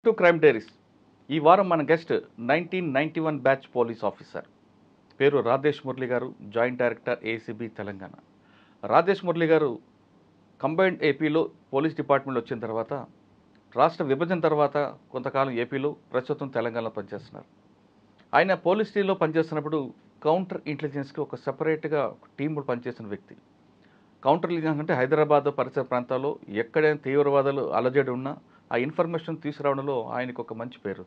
To crime diaries. ఈ వారం మన గెస్ట్ 1991 బ్యాచ్ పోలీస్ ఆఫీసర్. పేరు రాధేష్ మురళి గారు, joint director ACB Telangana. Radhesh Murali గారు కంబైన్డ్ ఏపీలో పోలీస్ డిపార్ట్మెంట్ వచ్చిన తర్వాత, రాష్ట్ర విభజన తర్వాత కొంతకాలం ఏపీలో, ప్రస్తుతం తెలంగాణలో పనిచేస్తున్నారు. ఆయన పోలీస్ టీంలో పనిచేస్తున్నప్పుడు కౌంటర్ ఇంటెలిజెన్స్కి ఒక సెపరేట్గా టీం పనిచేసిన వ్యక్తి. కౌంటర్ ఇంటెలిజెన్స్ అంటే హైదరాబాద్ పరిసర ప్రాంతాల్లో ఎక్కడైనా తీవ్రవాదులు అలజడి ఉన్నా ఆ ఇన్ఫర్మేషన్ తీసుకురావడంలో ఆయనకు ఒక మంచి పేరు.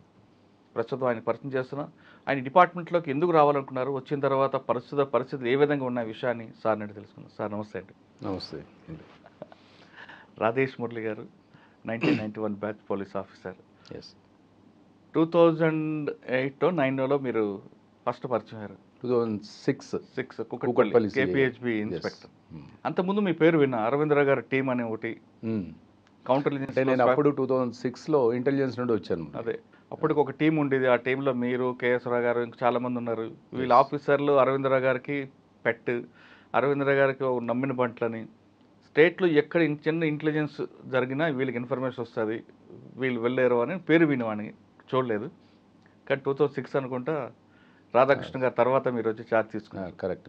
ప్రస్తుతం ఆయన పరిచయం చేస్తున్నా, ఆయన డిపార్ట్మెంట్లోకి ఎందుకు రావాలనుకున్నారు, వచ్చిన తర్వాత పరిస్థితులు ఏ విధంగా ఉన్న విషయాన్ని సార్ నుండి తెలుసుకున్నాం. సార్ నమస్తే అండి. నమస్తే. రాధేష్ మురళి గారు 1991 బ్యాచ్ పోలీస్ ఆఫీసర్. ఎస్. 2008-09లో మీరు ఫస్ట్ పరిచయం అయ్యారు. 2006 కుక్కట్పల్లి కేపీహెచ్బి ఇన్స్పెక్టర్. అంతకుముందు మీ పేరు విన్నా, అరవిందరావు గారి టీం అనే ఒకటి కౌంటర్ అంటే నేను అప్పుడు 2006లో ఇంటెలిజెన్స్ నుండి వచ్చాను. అదే అప్పటికి ఒక టీం ఉండేది. ఆ టీంలో మీరు, కేఎస్రావు గారు, ఇంకా చాలామంది ఉన్నారు. వీళ్ళ ఆఫీసర్లు అరవిందరావు గారికి పెట్, అరవిందరావు గారికి నమ్మిన బంట్లని. స్టేట్లో ఎక్కడ చిన్న ఇంటెలిజెన్స్ జరిగినా వీళ్ళకి ఇన్ఫర్మేషన్ వస్తుంది, వీళ్ళు వెళ్ళారు అని పేరు వినేవాడిని, చూడలేదు. కానీ 2006 అనుకుంటా రాధాకృష్ణ గారు తర్వాత మీరు వచ్చి ఛార్జ్ తీసుకున్నారు. కరెక్ట్.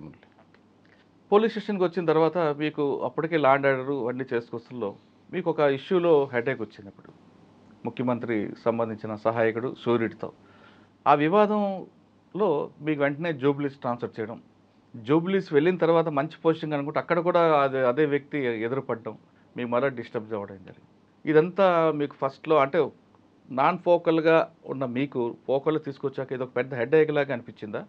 పోలీస్ స్టేషన్కి వచ్చిన తర్వాత మీకు అప్పటికే ల్యాండ్ ఆర్డర్ అన్నీ చేసుకొస్తుల్లో మీకు ఒక ఇష్యూలో హెడేక్ వచ్చినప్పుడు, ముఖ్యమంత్రి సంబంధించిన సహాయకుడు సూర్యుడితో ఆ వివాదంలో మీకు వెంటనే జూబ్లీస్ ట్రాన్స్ఫర్ చేయడం, జూబ్లీస్ వెళ్ళిన తర్వాత మంచి పోస్టింగ్ అనుకుంటే అక్కడ కూడా అదే వ్యక్తి ఎదురుపడడం, మీకు మళ్ళీ డిస్టర్బ్ అవ్వడం జరిగింది. ఇదంతా మీకు ఫస్ట్లో అంటే నాన్ ఫోకల్గా ఉన్న మీకు ఫోకల్ తీసుకొచ్చాక ఇది ఒక పెద్ద హెడేక్ లాగా అనిపించిందా,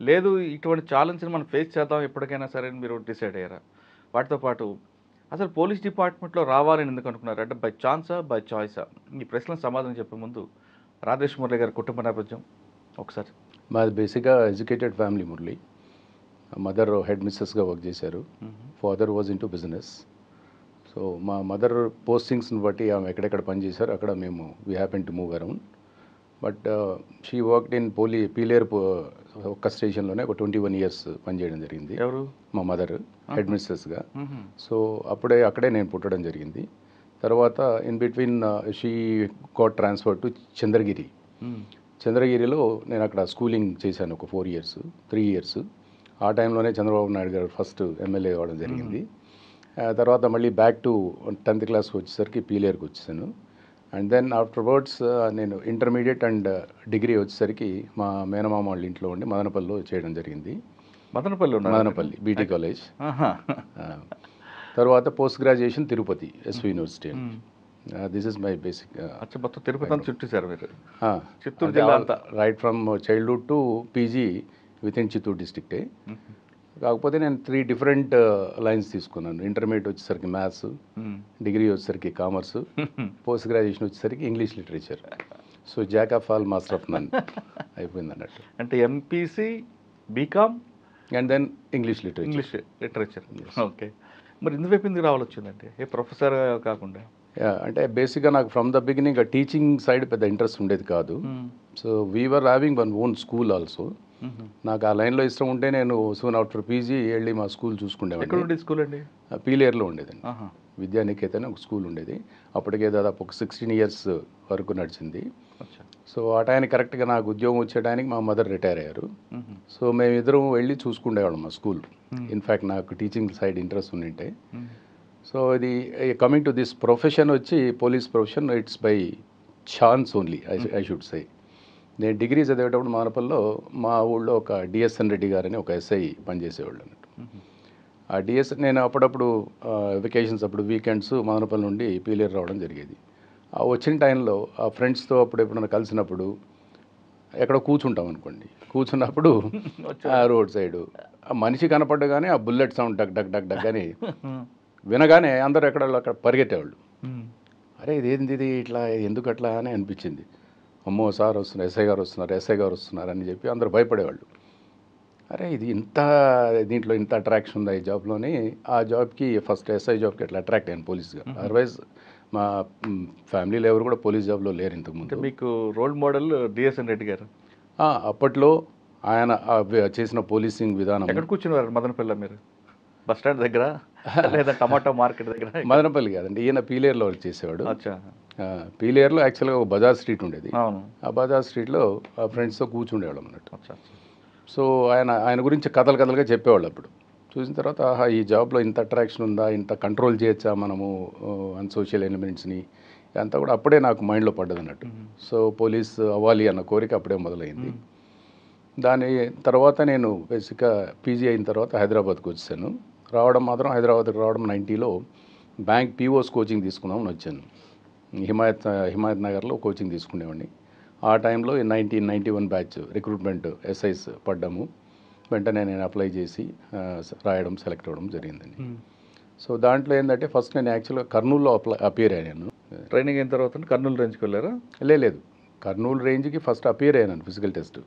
లేదు ఇటువంటి ఛాలెంజ్ని మనం ఫేస్ చేద్దాం ఎప్పటికైనా సరే అని మీరు డిసైడ్ అయ్యారా? వాటితో పాటు అసలు పోలీస్ డిపార్ట్మెంట్లో రావాలని ఎందుకు అనుకున్నారు? అంటే బై ఛాన్సా, బై చాయిసా? ఈ ప్రశ్నలకు సమాధానం చెప్పే ముందు రాధేష్ మురళి గారి కుటుంబ నేపథ్యం ఒకసారి. మాది బేసిక్గా educated family Murali. Mother head మిస్సెస్గా వర్క్ చేశారు. Father was into business. So మా మదర్ పోస్టింగ్స్ని బట్టి ఆమె ఎక్కడెక్కడ పనిచేశారు అక్కడ మేము we happen to move around. But she worked in Peeleru ఒక్క స్టేషన్లోనే ఒక 21 years పనిచేయడం జరిగింది. ఎవరు? మా మదర్ హెడ్ మిస్సెస్గా. సో అక్కడే నేను పుట్టడం జరిగింది. తర్వాత in between she got transfer to Chandragiri. చంద్రగిరిలో నేను అక్కడ స్కూలింగ్ చేశాను ఒక 3 years. ఆ టైంలోనే చంద్రబాబు నాయుడు గారు ఫస్ట్ ఎమ్మెల్యే అవ్వడం జరిగింది. తర్వాత మళ్ళీ బ్యాక్ టు 10th class వచ్చేసరికి పీలేరుకి వచ్చేసాను. అండ్ దెన్ ఆఫ్టర్వర్డ్స్ నేను ఇంటర్మీడియట్ అండ్ డిగ్రీ వచ్చేసరికి మా మేనమామ వాళ్ళ ఇంట్లో ఉండి మదనపల్లిలో చేయడం జరిగింది. Madanapalle BT college. తర్వాత post graduation Tirupati SV university. This is my basic. మొత్తం తిరుపతి చుట్టూ సార్ మీరు? చిత్తూరు జిల్లా అంతా, right from childhood to PG within Chittoor డిస్ట్రిక్టే. కాకపోతే నేను 3 different లైన్స్ తీసుకున్నాను. ఇంటర్మీడియట్ వచ్చేసరికి మ్యాథ్స్, డిగ్రీ వచ్చేసరికి కామర్స్, పోస్ట్ గ్రాడ్యుయేషన్ వచ్చేసరికి English literature. So jack of all master of none అయిపోయింది అన్నట్టు. అంటే MPC, BCom and then English literature. Okay. మరి ఇందువైపు ఎందుకు రావాలొచ్చిందంటే ఏ ప్రొఫెసర్ కాకుండా? అంటే బేసిక్గా నాకు from the beginning teaching side పెద్ద ఇంట్రెస్ట్ ఉండేది కాదు. So we are having one own school also. నాకు ఆ లైన్లో ఇష్టం ఉంటే నేను సూన్ ఆఫ్టర్ పీజీ వెళ్ళి మా స్కూల్ చూసుకునేవాడిని. స్కూల్ అండి? పీలేరులో ఉండేదండి. విద్యానికేతన్ ఒక స్కూల్ ఉండేది. అప్పటికే దాదాపు ఒక 16 years వరకు నడిచింది. సో ఆ టైంకి కరెక్ట్గా నాకు ఉద్యోగం వచ్చే టైంకి మా మదర్ రిటైర్ అయ్యారు. సో మేమిద్దరం వెళ్ళి చూసుకునేవాళ్ళం మా స్కూల్. ఇన్ఫ్యాక్ట్ నాకు టీచింగ్ సైడ్ ఇంట్రెస్ట్ ఉండింటే. సో ఇది కమింగ్ టు దిస్ ప్రొఫెషన్ వచ్చి police profession, it's by chance only I should say. నేను డిగ్రీ చదివేటప్పుడు మదనపల్లిలో మా ఊళ్ళో ఒక డిఎస్ఎన్ రెడ్డి గారని ఒక ఎస్ఐ పనిచేసేవాళ్ళు అన్నట్టు. ఆ డిఎస్ నేను అప్పుడప్పుడు వెకేషన్స్ అప్పుడు వీకెండ్స్ మదనపల్లి నుండి పీలేరు రావడం జరిగేది. ఆ వచ్చిన టైంలో ఆ ఫ్రెండ్స్తో అప్పుడు ఎప్పుడైనా కలిసినప్పుడు ఎక్కడో కూర్చుంటాం అనుకోండి, కూర్చున్నప్పుడు ఆ రోడ్ సైడు ఆ మనిషి కనపడగానే ఆ బుల్లెట్ సౌండ్ డగ్ డగ్ డగ్ డగ్ అని వినగానే అందరూ అక్కడ పరిగెట్టేవాళ్ళు. అరే ఇదేంది ఇట్లా, ఎందుకు అట్లా అని అనిపించింది. అమ్మో సార్ వస్తున్నారు, ఎస్ఐ గారు వస్తున్నారు అని చెప్పి అందరూ భయపడేవాళ్ళు. అరే ఇది దీంట్లో ఇంత అట్రాక్షన్ ఉందా ఈ జాబ్లోని. ఆ జాబ్కి ఫస్ట్ ఎస్ఐ జాబ్కి అట్లా అట్రాక్ట్ అయ్యాను పోలీస్గా. అదర్వైజ్ మా ఫ్యామిలీలో ఎవరు కూడా పోలీస్ జాబ్లో లేరు ఇంతకుముందు. మీకు రోల్ మోడల్ డిఎస్ఎన్ రెడ్డి గారు. అప్పట్లో ఆయన చేసిన పోలీసింగ్ విధానం. ఎక్కడ కూర్చునేవారు మదనపల్లి మీరు? బస్ స్టాండ్ దగ్గర? లేదా టమాటో మార్కెట్ దగ్గర? మదనపల్లి కాదండి, ఈయన పీలేరులో వర్క్ చేసేవాడు. అచ్చా. పీలేరులో యాక్చువల్గా ఒక బజాజ్ స్ట్రీట్ ఉండేది. అవును. ఆ బజాజ్ స్ట్రీట్లో ఆ ఫ్రెండ్స్తో కూర్చుండేవాళ్ళం అన్నట్టు. అచ్చా. సో ఆయన గురించి కథలుగా చెప్పేవాళ్ళు అప్పుడు. చూసిన తర్వాత ఆహా, ఈ జాబ్లో ఇంత అట్రాక్షన్ ఉందా, ఇంత కంట్రోల్ చేయొచ్చా మనము అన్సోషల్ ఎలిమెంట్స్ని, అంతా కూడా అప్పుడే నాకు మైండ్లో పడ్డది అన్నట్టు. సో పోలీస్ అవ్వాలి అన్న కోరిక అప్పుడే మొదలైంది. దాని తర్వాత నేను బేసిక్గా పీజీ అయిన తర్వాత హైదరాబాద్కి వచ్చాను. హైదరాబాద్కి రావడం 90లో బ్యాంక్ పీఓస్ కోచింగ్ తీసుకుందామని వచ్చాను. హిమాయత్ నగర్లో కోచింగ్ తీసుకునేవాడిని. ఆ టైంలో 1991 బ్యాచ్ రిక్రూట్మెంట్ ఎస్ఐస్ పడ్డాము. వెంటనే నేను అప్లై చేసి రాయడం, సెలెక్ట్ అవ్వడం జరిగిందండి. సో దాంట్లో ఏంటంటే ఫస్ట్ నేను యాక్చువల్గా కర్నూలులో అపియర్ అయ్యాను. ట్రైనింగ్ అయిన తర్వాత కర్నూలు రేంజ్కి వెళ్ళారా? లేదు, కర్నూలు రేంజ్కి ఫస్ట్ అపియర్ అయ్యాను ఫిజికల్ టెస్ట్.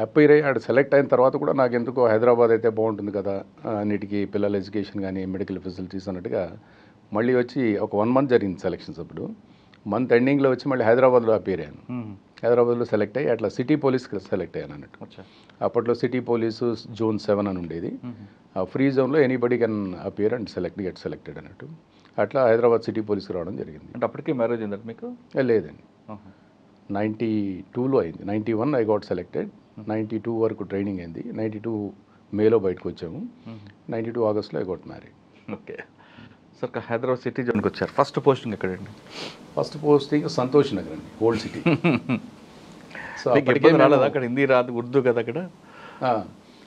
అపియర్ అయ్యి సెలెక్ట్ అయిన తర్వాత కూడా నాకు ఎందుకో హైదరాబాద్ అయితే బాగుంటుంది కదా, అన్నిటికీ పిల్లల ఎడ్యుకేషన్ కానీ మెడికల్ ఫెసిలిటీస్ అన్నట్టుగా మళ్ళీ వచ్చి ఒక 1 month జరిగింది సెలక్షన్స్. అప్పుడు మంత్ ఎండింగ్లో వచ్చి మళ్ళీ హైదరాబాద్లో అపియర్ అయ్యాను. హైదరాబాద్లో సెలెక్ట్ అయ్యి అట్లా సిటీ పోలీస్కి సెలెక్ట్ అయ్యాను అన్నట్టు. అప్పట్లో సిటీ పోలీసు Zone 7 అని ఉండేది. ఆ ఫ్రీ జోన్లో anybody can appear and get selected అన్నట్టు. అట్లా హైదరాబాద్ సిటీ పోలీస్కి రావడం జరిగింది. అంటే అప్పటికే మ్యారేజ్ అయిందంటే మీకు? లేదండి, 92లో అయింది. 91 ఐ గాట్ సెలెక్టెడ్. 92 వరకు ట్రైనింగ్ అయింది. 92 మేలో బయటకు వచ్చాము. 92 ఆగస్ట్లో I got married. Okay sir, Hyderabad city జోన్కి వచ్చారు. ఫస్ట్ పోస్టింగ్ ఎక్కడండి? ఫస్ట్ పోస్టింగ్ సంతోష్ నగర్ అండి, ఓల్డ్ సిటీ. సో అప్పటికే రాలేదు, అక్కడ హిందీ రాదు, ఉర్దూ కదా అక్కడ.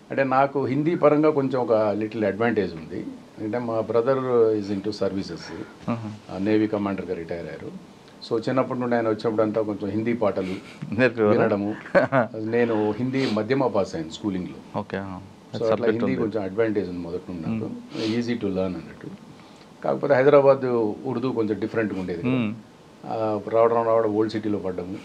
అంటే నాకు హిందీ పరంగా కొంచెం ఒక లిటిల్ అడ్వాంటేజ్ ఉంది. అంటే మా brother is into services, navy కమాండర్గా రిటైర్ అయ్యారు. సో చిన్నప్పటి నుండి ఆయన వచ్చినప్పుడంతా కొంచెం హిందీ పాటలు వినడము. నేను హిందీ మధ్యమ పాస్ అయ్యాను స్కూలింగ్లో. ఓకే. సో అట్లా హిందీ కొంచెం అడ్వాంటేజ్ ఉంది మొదటి నుండి నాకు, ఈజీ టు లర్న్ అన్నట్టు. కాకపోతే హైదరాబాద్ ఉర్దూ కొంచెం డిఫరెంట్గా ఉండేది. రావడం ఓల్డ్ సిటీలో పడ్డాము.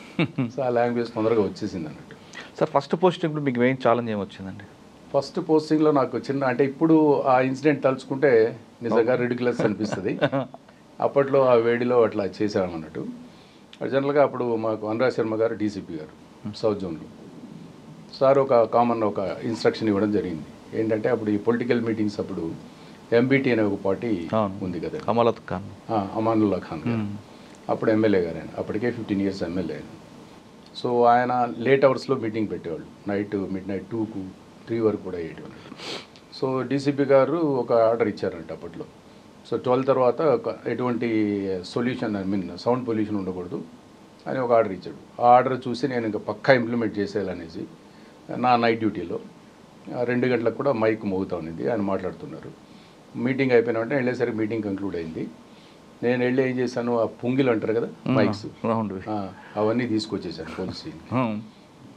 సో ఆ లాంగ్వేజ్ తొందరగా వచ్చేసింది అన్నట్టు. సార్ ఫస్ట్ పోస్టింగ్లో మీకు మెయిన్ ఛాలెంజ్ ఏమొచ్చిందండి? ఫస్ట్ పోస్టింగ్లో నాకు అంటే ఇప్పుడు ఆ ఇన్సిడెంట్ తలుచుకుంటే నిజంగా రిడిక్యులస్ అనిపిస్తుంది. అప్పట్లో ఆ వేడిలో అట్లా చేసామన్నట్టు. జనరల్గా అప్పుడు మాకు అనురాగ్ శర్మ గారు డీసీపీ గారు సౌత్ జోన్లో సార్ ఒక ఇన్స్ట్రక్షన్ ఇవ్వడం జరిగింది. ఏంటంటే అప్పుడు ఈ పొలిటికల్ మీటింగ్స్ అప్పుడు ఎంబీటీ అనే ఒక పార్టీ ఉంది కదా, అమానుల్లా ఖాన్ గారు, అప్పుడు ఎమ్మెల్యే గారు. ఆయన అప్పటికే 15 years ఎమ్మెల్యే ఆయన. సో ఆయన లేట్ అవర్స్లో మీటింగ్ పెట్టేవాళ్ళు, midnight 2కు 3 వరకు కూడా అయ్యేవాళ్ళు. సో డీసీపీ గారు ఒక ఆర్డర్ ఇచ్చారంట అప్పట్లో. సో 12 తర్వాత ఎటువంటి సౌండ్ పొల్యూషన్ ఉండకూడదు అని ఒక ఆర్డర్ ఇచ్చాడు. ఆ ఆర్డర్ చూసి నేను ఇంకా పక్కా ఇంప్లిమెంట్ చేసేయాలనేసి నా నైట్ డ్యూటీలో 2 గంటలకు కూడా మైక్ మోగుతా ఉన్నది, ఆయన మాట్లాడుతున్నారు. మీటింగ్ అయిపోయిన వెంటనే వెళ్ళేసరికి మీటింగ్ కంక్లూడ్ అయింది. నేను వెళ్ళి ఏం చేశాను, ఆ పుంగిలు అంటారు కదా మైక్స్, అవన్నీ తీసుకొచ్చేసాను పోలీసుని.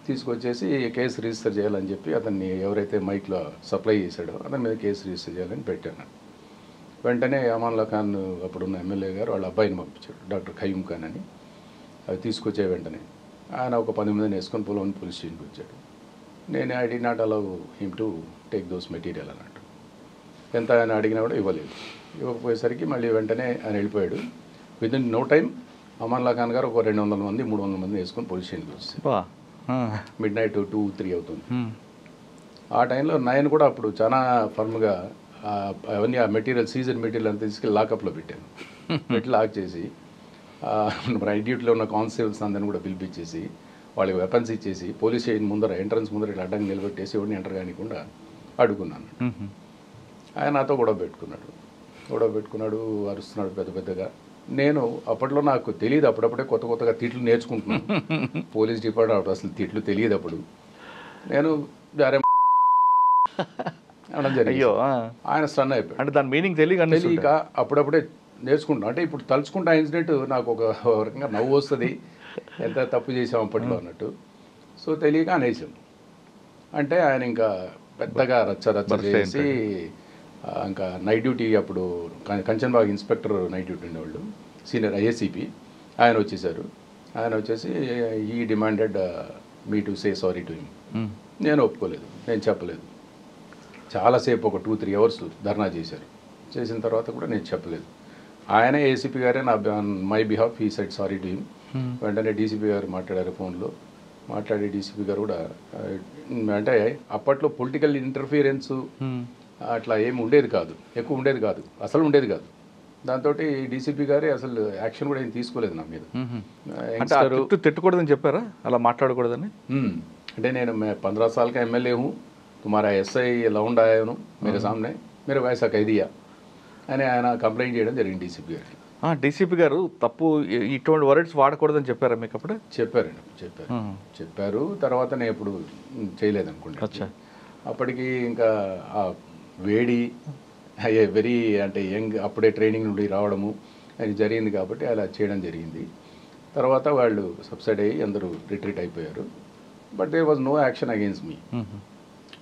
తీసుకొచ్చేసి కేసు రిజిస్టర్ చేయాలని చెప్పి అతన్ని ఎవరైతే మైక్లో సప్లై చేశాడో అతని మీద కేసు రిజిస్టర్ చేయాలని పెట్టాను. వెంటనే అమానుల్లా ఖాన్ అప్పుడున్న ఎమ్మెల్యే గారు వాళ్ళ అబ్బాయిని పంపించాడు, డాక్టర్ ఖయూమ్ ఖాన్ అని. అవి తీసుకొచ్చే వెంటనే ఆయన ఒక 10 మందిని వేసుకొని పోలీస్ స్టేషన్కి వచ్చాడు. నేను I did not allow him to take those material అన్నట్టు. ఎంత ఆయన అడిగినా కూడా ఇవ్వకపోయేసరికి మళ్ళీ వెంటనే ఆయన వెళ్ళిపోయాడు. Within no time Amanullah Khan గారు ఒక 200 మంది 300 మంది వేసుకొని పోలీస్ స్టేషన్కి వచ్చారు. midnight 2-3 అవుతుంది. ఆ టైంలో నేను కూడా అప్పుడు చాలా ఫర్మ్గా అవన్నీ ఆ మెటీరియల్ సీజన్ మెటీరియల్ అంతా తీసుకెళ్ళి లాకప్లో పెట్టాను. పెట్టి లాక్ చేసి నైట్ డ్యూటీలో ఉన్న కానిస్టేబుల్స్ అందరిని కూడా పిలిపించేసి వాళ్ళకి వెపన్స్ ఇచ్చేసి పోలీస్ స్టేషన్ ముందర ఎంట్రన్స్ ముందర ఇట్లా అడ్డంగా నిలబెట్టేసి ఎవరిని ఎంటర్ కానికుండా అడుగున్నాను. ఆయన నాతో గొడవ పెట్టుకున్నాడు, అరుస్తున్నాడు పెద్దగా. నేను అప్పట్లో నాకు తెలియదు, అప్పుడప్పుడే కొత్తగా తిట్లు నేర్చుకుంటున్నాను. పోలీస్ డిపార్ట్మెంట్ అసలు తిట్లు తెలియదు అప్పుడు. నేను అనడం జరిగింది. ఆయన స్టన్ అయిపోయాడు. అంటే దాని మీనింగ్ తెలియక అప్పుడప్పుడే నేర్చుకుంటాను. అంటే ఇప్పుడు తలుచుకుంటే ఆ ఇన్సిడెంట్ నాకు ఒక రకంగా నవ్వు వస్తుంది, ఎంత తప్పు చేసాం అప్పట్లో అన్నట్టు. సో తెలియక అనేసాం. అంటే ఆయన ఇంకా పెద్దగా రచ్చ చేసి ఇంకా నైట్ డ్యూటీ అప్పుడు కంచన్బాగ్ ఇన్స్పెక్టర్ నైట్ డ్యూటీ ఉండేవాళ్ళు, సీనియర్ ఏసీపీ ఆయన వచ్చేసారు. ఆయన వచ్చేసి ఈ demanded me to say sorry to him. నేను ఒప్పుకోలేదు, నేను చెప్పలేదు. చాలాసేపు ఒక 2-3 hours ధర్నా చేశారు. చేసిన తర్వాత కూడా నేను చెప్పలేదు. ఆయనే ఏసీపీ గారే my behalf he said sorry to him. వెంటనే డీసీపీ గారు మాట్లాడారు ఫోన్లో. మాట్లాడి డీసీపీ గారు కూడా అంటే అప్పట్లో పొలిటికల్ ఇంటర్ఫియరెన్స్ అట్లా ఏమి ఉండేది కాదు, ఎక్కువ ఉండేది కాదు, అసలు ఉండేది కాదు. దాంతో డీసీపీ గారే అసలు యాక్షన్ కూడా ఏం తీసుకోలేదు నా మీద. అంటే ఆ తిట్టకూడదని చెప్పారా, అలా మాట్లాడకూడదని? అంటే నేను 15 साल का एमएलए हूँ, तुम्हारा एसआई लौंड आया हूँ मेरे सामने, मेरे वैसा कह दिया అని ఆయన కంప్లైంట్ చేయడం జరిగింది డీసీపీ గారికి. డీసీపీ గారు తప్పు ఇటువంటి వర్డ్స్ వాడకూడదని చెప్పారా మీకు అప్పుడు? చెప్పారు. తర్వాత నేను ఎప్పుడు చేయలేదనుకుంటా. అప్పటికి ఇంకా ఆ వేడి వెరీ అంటే యంగ్, అప్పుడే ట్రైనింగ్ నుండి రావడము అది జరిగింది కాబట్టి అలా చేయడం జరిగింది. తర్వాత వాళ్ళు సబ్సైడ్ అయ్యి అందరూ రిట్రీట్ అయిపోయారు. But there was no action against me,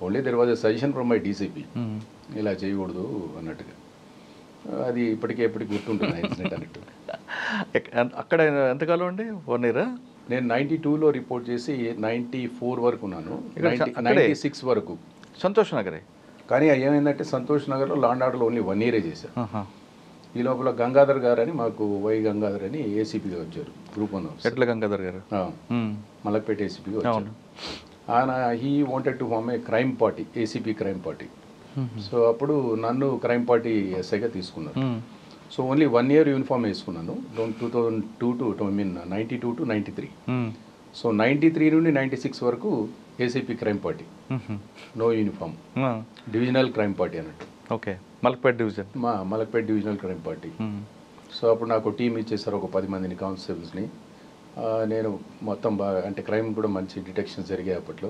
only there was a suggestion from my DCP, ఇలా చేయకూడదు అన్నట్టుగా. అది ఇప్పటికీ గుర్తుంటుంది ఇన్సిడెంట్ అన్నట్టు. అక్కడ ఎంతకాలం అండి? 1 year? నేను 92లో రిపోర్ట్ చేసి 94 వరకు ఉన్నాను, 96 వరకు సంతోష్ నగరే. కానీ ఏమైందంటే సంతోష్ నగర్లో లాండ్ ఆర్డర్లో ఓన్లీ 1 year చేశారు. ఈ లోపల గంగాధర్ గారు అని, మాకు వై గంగాధర్ అని ఏసీపీగా వచ్చారు, గ్రూప్ 1 ఆఫీసర్. ఎట్లా గంగాధర్ గారు? మలక్పేట ఏసీపీగా వచ్చారు. ఆయన he wanted to form a crime party, ACP crime party. So అప్పుడు నన్ను క్రైమ్ పార్టీ ఎస్ఐగా తీసుకున్నారు. సో ఓన్లీ 1 year యూనిఫామ్ వేసుకున్నాను, 92 to 93. సో 93 నుండి 96 వరకు ACP crime party, no uniform, divisional crime party అన్నట్టు. Okay, Malakpet division, Malakpet divisional crime party. So అప్పుడు నాకు team ఇచ్చేసారు, ఒక 10 మందిని కానిస్టేబుల్స్ని. నేను మొత్తం బాగా అంటే క్రైమ్ కూడా మంచి డిటెక్షన్ జరిగాయి అప్పట్లో.